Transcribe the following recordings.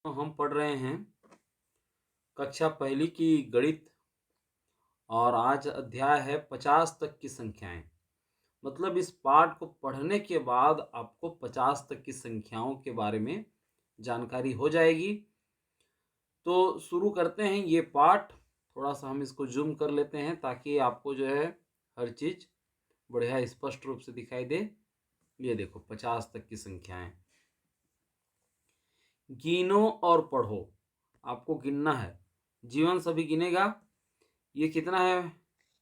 तो हम पढ़ रहे हैं कक्षा पहली की गणित और आज अध्याय है 50 तक की संख्याएं। मतलब इस पाठ को पढ़ने के बाद आपको 50 तक की संख्याओं के बारे में जानकारी हो जाएगी। तो शुरू करते हैं ये पाठ। थोड़ा सा हम इसको जूम कर लेते हैं ताकि आपको जो है हर चीज़ बढ़िया स्पष्ट रूप से दिखाई दे। ये देखो 50 तक की संख्याएं। गिनो और पढ़ो। आपको गिनना है। जीवन सभी गिनेगा। ये कितना है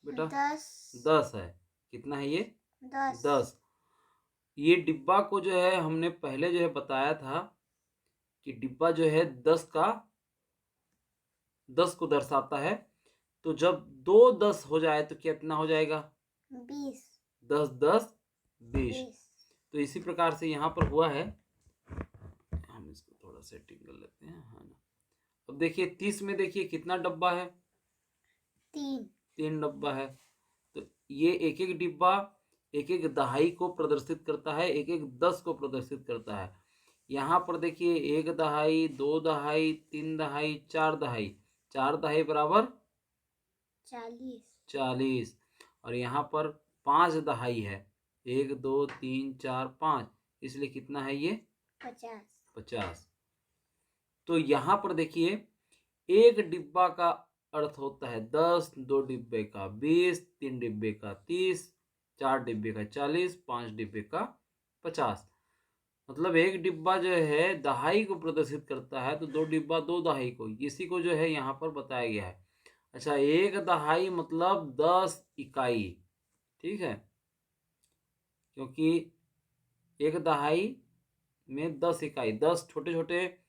बेटा? 10 10 है। कितना है ये? 10 10। ये डिब्बा को जो है हमने पहले जो है बताया था कि डिब्बा जो है 10 को दर्शाता है। तो जब दो 10 हो जाए तो कितना हो जाएगा? 20 10 10 20। 20 तो इसी प्रकार से यहाँ पर हुआ है। हम इसको थोड़ा सेटिंग कर लेते हैं, हाँ ना। अब देखिए 30 में देखिए कितना डब्बा है? 3 डब्बा है। तो ये एक एक डिब्बा एक एक दहाई को प्रदर्शित करता है, एक एक 10 को प्रदर्शित करता है। यहाँ पर देखिए 1 दहाई, 2 दहाई, 3 दहाई, 4 दहाई। 4 दहाई बराबर 40। और यहाँ पर 5 दहाई है। 1 2 3 4 5, इसलिए कितना है ये? 50। तो यहाँ पर देखिए एक डिब्बा का अर्थ होता है 10, 2 डिब्बे का 20, 3 डिब्बे का 30, 4 डिब्बे का 40, 5 डिब्बे का 50। मतलब एक डिब्बा जो है दहाई को प्रदर्शित करता है, तो 2 डिब्बा 2 दहाई को, इसी को जो है यहाँ पर बताया गया है। अच्छा, एक दहाई मतलब 10 इकाई। ठीक है, क्योंकि एक दहाई में 10 इकाई, 10 छोटे छोटे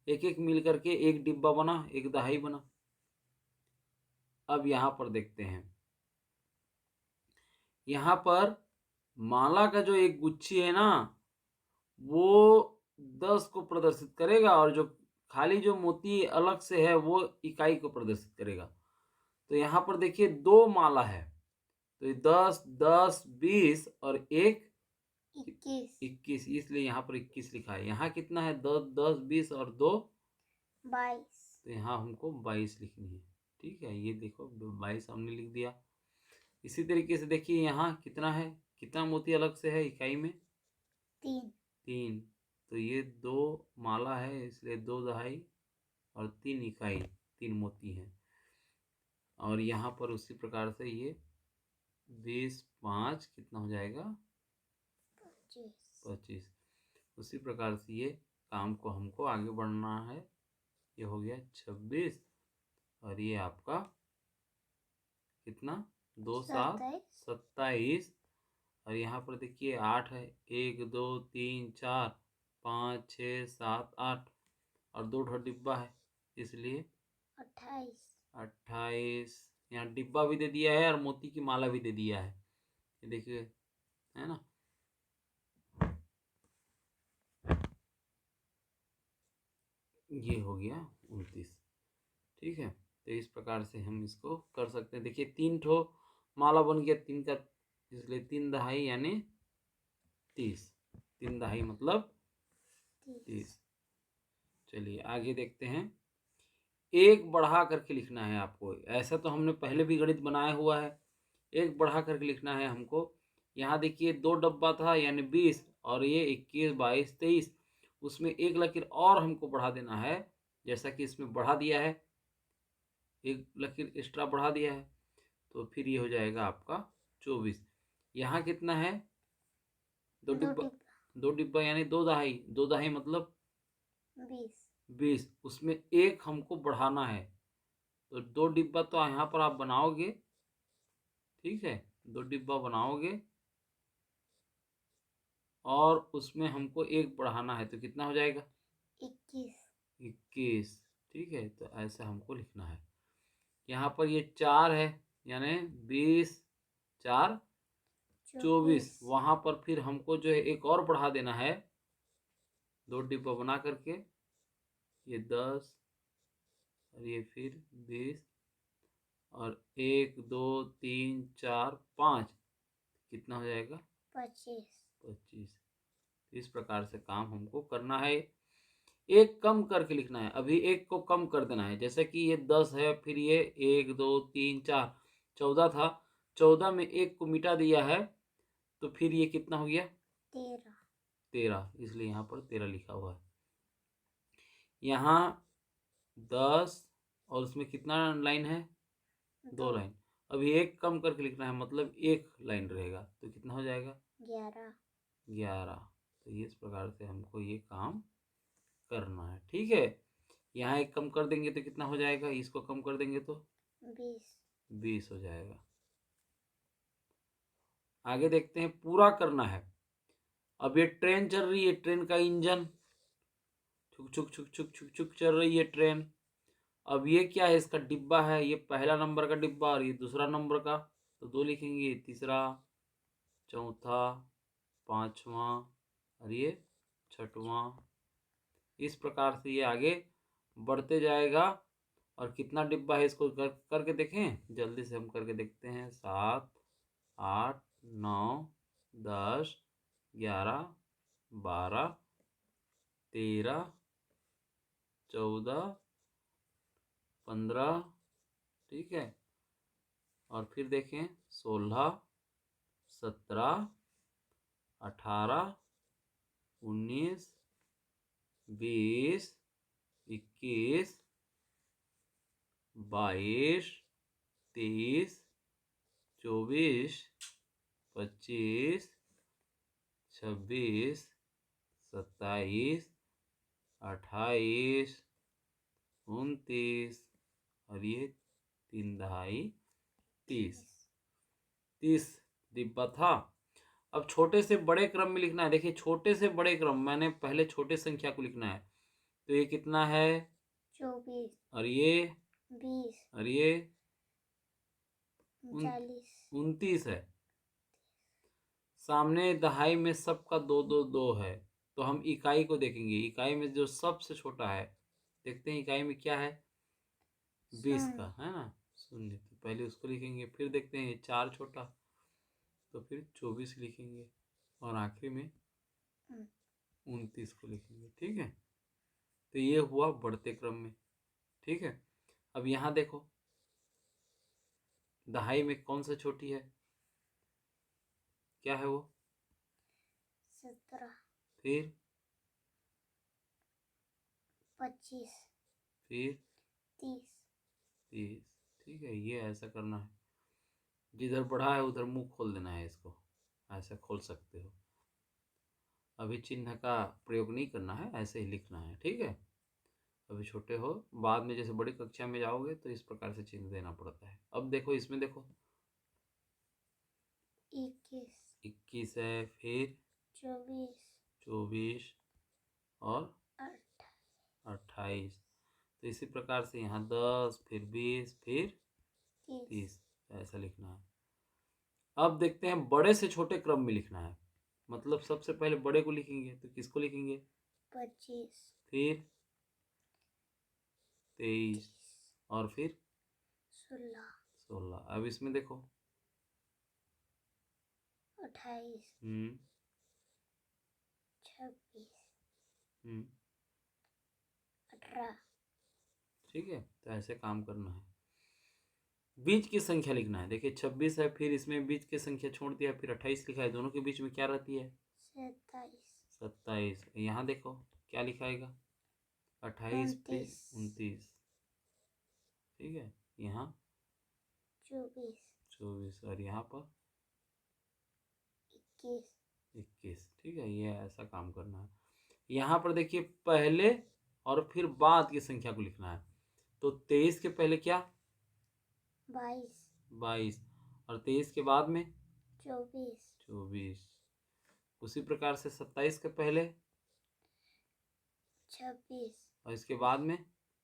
एक एक मिल करके एक डिब्बा बना, एक दहाई बना। अब यहाँ पर देखते हैं, यहाँ पर माला का जो एक गुच्छी है ना, वो 10 को प्रदर्शित करेगा और जो खाली जो मोती अलग से है वो इकाई को प्रदर्शित करेगा। तो यहाँ पर देखिए 2 माला है, तो ये 10 10 20 और एक 21, इसलिए यहाँ पर 21 लिखा है। यहाँ कितना है? 10 10 20 और 2 22 तो यहाँ हमको 22 लिखनी है। ठीक है, ये देखो 22 हमने लिख दिया। इसी तरीके से देखिए यहाँ कितना है, कितना मोती अलग से है इकाई में? 3। तो ये 2 माला है, इसलिए 2 दहाई और 3 इकाई, 3 मोती हैं। और यहाँ पर उसी प्रकार से ये 20 5 कितना हो जाएगा? 25। उसी प्रकार से ये काम को हमको आगे बढ़ना है। ये हो गया 26 और ये आपका कितना? 2 7 27। और यहाँ पर देखिए 8 है, 1 2 3 4 5 6 7 8 और 2 डिब्बा है, इसलिए 28। यहाँ डिब्बा भी दे दिया है और मोती की माला भी दे दिया है, ये देखिए, है ना। ये हो गया 29। ठीक है, तो इस प्रकार से हम इसको कर सकते हैं। देखिए 3 ठो माला बन गया 3 का, इसलिए 3 दहाई यानी 30। 3 दहाई मतलब 30। चलिए आगे देखते हैं। एक बढ़ा करके लिखना है आपको। ऐसा तो हमने पहले भी गणित बनाया हुआ है। एक बढ़ा करके लिखना है हमको। यहाँ देखिए 2 डब्बा था यानी 20 और ये 21 22 23, उसमें एक लकीर और हमको बढ़ा देना है, जैसा कि इसमें बढ़ा दिया है, एक लकीर एक्स्ट्रा बढ़ा दिया है, तो फिर ये हो जाएगा आपका 24। यहाँ कितना है? 2 डिब्बा, 2 डिब्बा यानी 2 दहाई, 2 दहाई मतलब 20। उसमें एक हमको बढ़ाना है, तो 2 डिब्बा तो यहाँ पर आप बनाओगे। ठीक है, 2 डिब्बा बनाओगे और उसमें हमको एक बढ़ाना है, तो कितना हो जाएगा? 21। ठीक है, तो ऐसा हमको लिखना है। यहाँ पर ये 4 है, यानी 20 4 24। वहाँ पर फिर हमको जो है एक और बढ़ा देना है, 2 डिब्बा बना करके, ये 10 और ये फिर 20 और 1 2 3 4 5, कितना हो जाएगा? 25। इस प्रकार से काम हमको करना है। एक कम करके लिखना है। अभी एक को कम कर देना है। जैसे कि ये 10 है, फिर ये 1 2 3 4 14 था। 14 में एक को मिटा दिया है, तो फिर ये कितना हो गया? 13। 13, इसलिए यहाँ पर 13 लिखा हुआ है। यहाँ 10 और उसमें कितना लाइन है? 2 लाइन। अभी एक कम करके लिखना है, मतलब एक लाइन रहेगा, तो कितना हो जाएगा? 11। 11। तो इस प्रकार से हमको ये काम करना है, ठीक है। यहाँ एक कम कर देंगे तो कितना हो जाएगा? इसको कम कर देंगे तो 20। 20 हो जाएगा। आगे देखते हैं, पूरा करना है। अब ये ट्रेन चल रही है, ट्रेन का इंजन छुक छुक छुक छुक छुक छुक चल रही है ट्रेन। अब ये क्या है? इसका डिब्बा है, ये पहला नंबर का डिब्बा और ये दूसरा नंबर का, तो 2 लिखेंगे। तीसरा, चौथा, पांचवा और ये छठवां। इस प्रकार से ये आगे बढ़ते जाएगा। और कितना डिब्बा है इसको करके देखें, जल्दी से हम करके देखते हैं। 7 8 9 10 11 12 13 14 15, ठीक है। और फिर देखें 16 17 18 19 20 21 22 23 24 25 26 27 28 29 और ये 3 दहाई 30। 30 डिब्बा था। अब छोटे से बड़े क्रम में लिखना है। देखिए, छोटे से बड़े क्रम, मैंने पहले छोटे संख्या को लिखना है। तो ये कितना है? 24। और ये 20। और ये 39। 29 है। सामने दहाई में सबका 2 2 2 है, तो हम इकाई को देखेंगे। इकाई में जो सबसे छोटा है, देखते हैं इकाई में क्या है? 20 का है ना, शून्य। तो पहले उसको लिखेंगे, फिर देखते हैं 4 छोटा, तो फिर 24 लिखेंगे और आखिरी में 29 को लिखेंगे, ठीक है। तो ये हुआ बढ़ते क्रम में, ठीक है। अब यहाँ देखो, दहाई में कौन सा छोटी है? क्या है वो? 17। फिर 25। फिर 30। 30, ठीक है। ये ऐसा करना है, जिधर बढ़ा है उधर मुंह खोल देना है, इसको ऐसा खोल सकते हो। अभी चिन्ह का प्रयोग नहीं करना है, ऐसे ही लिखना है, ठीक है। अभी छोटे हो, बाद में जैसे बड़ी कक्षा में जाओगे तो इस प्रकार से चिन्ह देना पड़ता है। अब देखो, इसमें देखो 21। 21 है, फिर 24। 24 और 28। तो इसी प्रकार से यहाँ 10, फिर 20, फिर 30, ऐसा लिखना है। अब देखते हैं, बड़े से छोटे क्रम में लिखना है। मतलब सबसे पहले बड़े को लिखेंगे, तो किसको लिखेंगे? 25। फिर 23 और फिर 16। अब इसमें देखो 28। 26। 18। ठीक है। तो ऐसे काम करना है। बीच की संख्या लिखना है। देखिए 26 है, फिर इसमें बीच की संख्या छोड़ दिया, फिर 28 लिखा है। दोनों के बीच में क्या रहती है? 27। 27। यहाँ देखो क्या लिखाएगा? 28 पे 29, ठीक है। यहाँ 24। 24 और यहाँ पर 21। 21, ठीक है। ये ऐसा काम करना है। यहाँ पर देखिए, पहले और फिर बाद की संख्या को लिखना है। तो 23 के पहले क्या? 22। 22 और 23 के बाद में 24। 24। उसी प्रकार से 27 के पहले 26। और इसके बाद में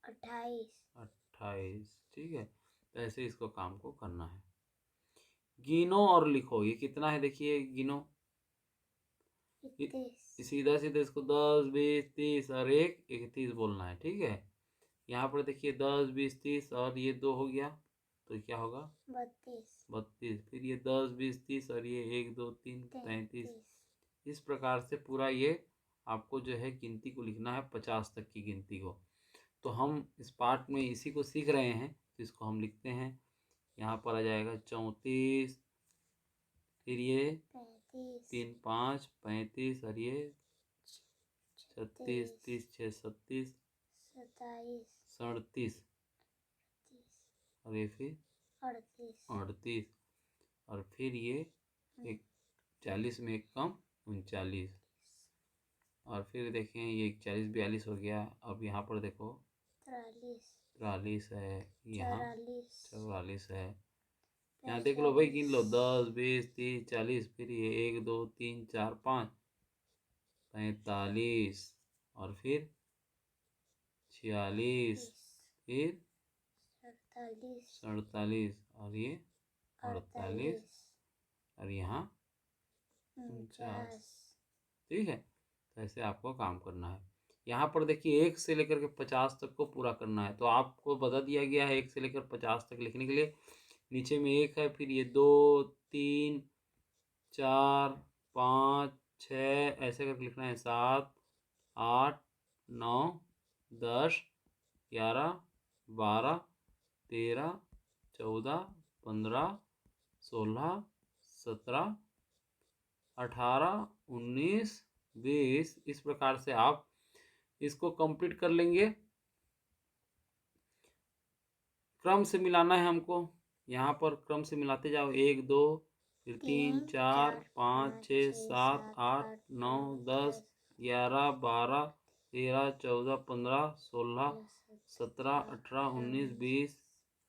28। 28, ठीक है। तो ऐसे इसको काम को करना है। गिनो और लिखो। ये कितना है? देखिए गिनो, 31। सीधा सीधा इसको 10 20 30 और 31 बोलना है, ठीक है। यहाँ पर देखिए 10 20 30 और ये 2 हो गया, तो क्या होगा? 32। 32। फिर ये 10 20 30 और ये 1 2 3 33। इस प्रकार से पूरा ये आपको जो है गिनती को लिखना है 50 तक की गिनती को। तो हम इस पार्ट में इसी को सीख रहे हैं, तो इसको हम लिखते हैं। यहाँ पर आ जाएगा 34, फिर ये 35 3 5 35, और ये 36 30 6 37 27 37, और ये फिर 38 38, और फिर ये एक 40 में एक कम 39, और फिर देखें ये 40 42 हो गया। अब यहाँ पर देखो 43 है, यहाँ 44 है। यहाँ देख लो भाई, गिन लो 10 20 30 40, फिर ये 1 2 3 4 5 45, और फिर 46, फिर 47, और ये 48, और यहाँ 49। ठीक है, तो ऐसे आपको काम करना है। यहाँ पर देखिए 1 से लेकर के 50 तक को पूरा करना है, तो आपको बता दिया गया है 1 से लेकर 50 तक लिखने के लिए। नीचे में 1 है, फिर ये 2 3 4 5 6 ऐसे करके लिखना है, 7 8 9 10 11 12 13 14 15 16 17 18 19 20। इस प्रकार से आप इसको कंप्लीट कर लेंगे। क्रम से मिलाना है हमको, यहाँ पर क्रम से मिलाते जाओ, 1 2 फिर 3 4 5 6 7 8 9 10 11 12 13 14 15 16 17 18 19 20,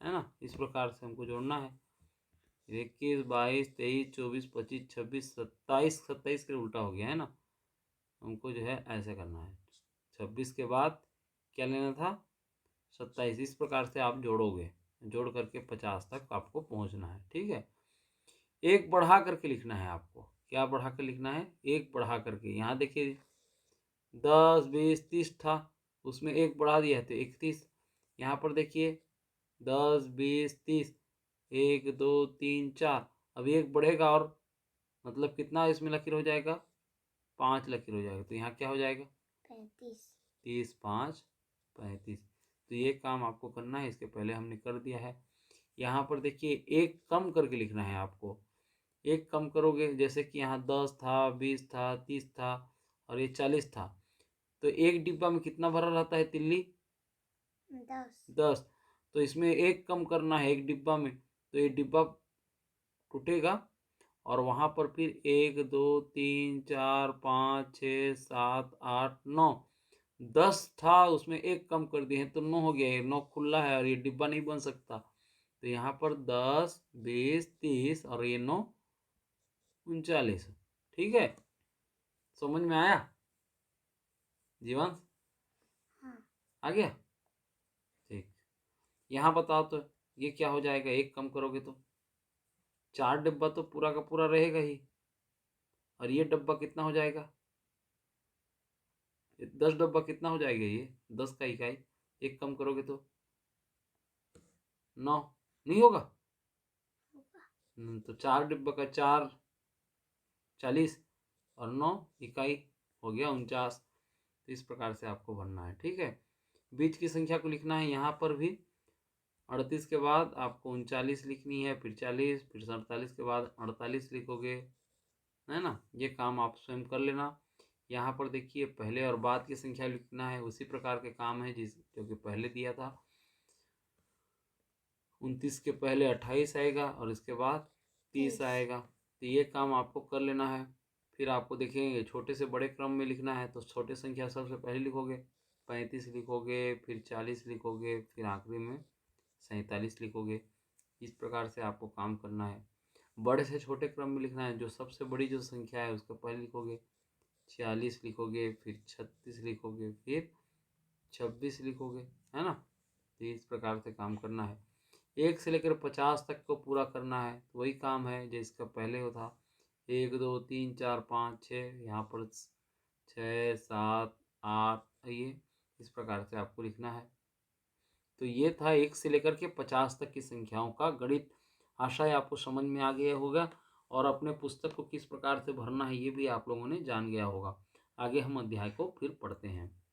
है ना। इस प्रकार से हमको जोड़ना है। 21 22 23 24 25 26 27, 27 के उल्टा हो गया है ना, हमको जो है ऐसे करना है। 26 के बाद क्या लेना था, 27। इस प्रकार से आप जोड़ोगे, जोड़ करके 50 तक आपको पहुंचना है। ठीक है, एक बढ़ा करके लिखना है आपको। क्या बढ़ा कर लिखना है, एक बढ़ा करके। यहाँ देखिए 10 20 30 था, उसमें एक बढ़ा दिया है तो 31। यहाँ पर देखिए 10 20 30, 1 2 3 4, अब एक बढ़ेगा और मतलब कितना इसमें लकीर हो जाएगा, 5 लकीर हो जाएगा। तो यहाँ क्या हो जाएगा, 35 30 5 35। तो ये काम आपको करना है, इसके पहले हमने कर दिया है। यहाँ पर देखिए एक कम करके लिखना है आपको। एक कम करोगे, जैसे कि यहाँ 10 था 20 था 30 था और ये 40 था, तो एक डिब्बा में कितना भरा रहता है तिल्ली, 10। तो इसमें एक कम करना है एक डिब्बा में, तो ये डिब्बा टूटेगा और वहाँ पर फिर 1 2 3 4 5 6 7 8 9 10 था, उसमें एक कम कर दिए हैं तो 9 हो गया। ये 9 खुला है और ये डिब्बा नहीं बन सकता। तो यहाँ पर 10 20 30 और ये 9 39। ठीक है, समझ में आया जीवन, हाँ। आ गया। ठीक, यहाँ बताओ तो ये क्या हो जाएगा, एक कम करोगे तो 4 डिब्बा तो पूरा का पूरा रहेगा ही, और ये डब्बा कितना हो जाएगा, 10 डब्बा कितना हो जाएगा, ये 10 का इकाई। एक कम करोगे तो 9 नहीं होगा। तो 4 डिब्बा का 4 40 और 9 इकाई हो गया 49। तो इस प्रकार से आपको भरना है। ठीक है, बीच की संख्या को लिखना है। यहाँ पर भी 38 के बाद आपको 39 लिखनी है, फिर 40, फिर 47 के बाद 48 लिखोगे, है ना। ये काम आप स्वयं कर लेना। यहाँ पर देखिए पहले और बाद की संख्या लिखना है, उसी प्रकार के काम है जो कि पहले दिया था। 29 के पहले 28 आएगा और इसके बाद 30 आएगा। तो ये काम आपको कर लेना है। फिर आपको देखेंगे छोटे से बड़े क्रम में लिखना है, तो छोटे संख्या सबसे पहले लिखोगे, 35 लिखोगे, फिर 40 लिखोगे, फिर आखिरी में 47 लिखोगे। इस प्रकार से आपको काम करना है। बड़े से छोटे क्रम में लिखना है, जो सबसे बड़ी जो संख्या है उसको पहले लिखोगे, 46 लिखोगे, फिर 36 लिखोगे, फिर 26 लिखोगे, है ना। तो इस प्रकार से काम करना है। 1 से लेकर 50 तक को पूरा करना है, तो वही काम है जो इसका पहले हो था। 1 2 3 4 5 6, यहाँ पर 6 7 8, ये इस प्रकार से आपको लिखना है। तो ये था 1 से लेकर के 50 तक की संख्याओं का गणित। आशा है आपको समझ में आ गया होगा और अपने पुस्तक को किस प्रकार से भरना है ये भी आप लोगों ने जान गया होगा। आगे हम अध्याय को फिर पढ़ते हैं।